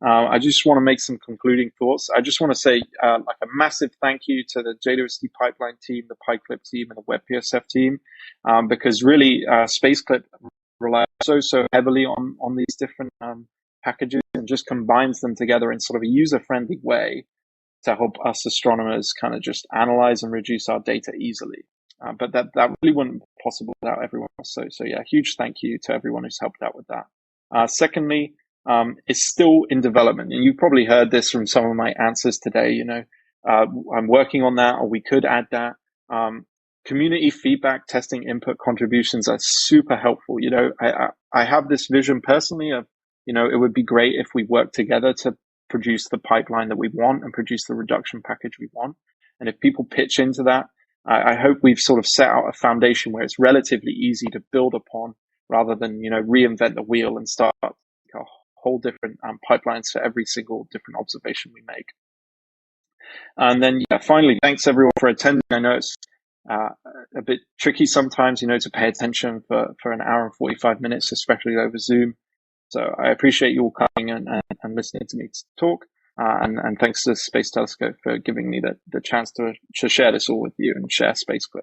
I just want to make some concluding thoughts. I just want to say like a massive thank you to the JWST pipeline team, the PyClip team, and the WebPSF team, because really spaceKLIP relies so heavily on these different packages and just combines them together in sort of a user-friendly way to help us astronomers kind of just analyze and reduce our data easily. But that really wouldn't be possible without everyone else. So yeah, huge thank you to everyone who's helped out with that. Secondly, it's still in development, and you've probably heard this from some of my answers today. You know, I'm working on that, or we could add that. Community feedback, testing, input, contributions are super helpful. You know, I have this vision personally of, you know, it would be great if we work together to produce the pipeline that we want and produce the reduction package we want. And if people pitch into that, I hope we've sort of set out a foundation where it's relatively easy to build upon, rather than, you know, reinvent the wheel and start a whole different pipelines for every single different observation we make. And then, yeah, finally, thanks everyone for attending. I know it's a bit tricky sometimes, you know, to pay attention for an hour and 45 minutes, especially over Zoom. So I appreciate you all coming and listening to me talk. And thanks to the Space Telescope for giving me the chance to share this all with you and share spaceKLIP.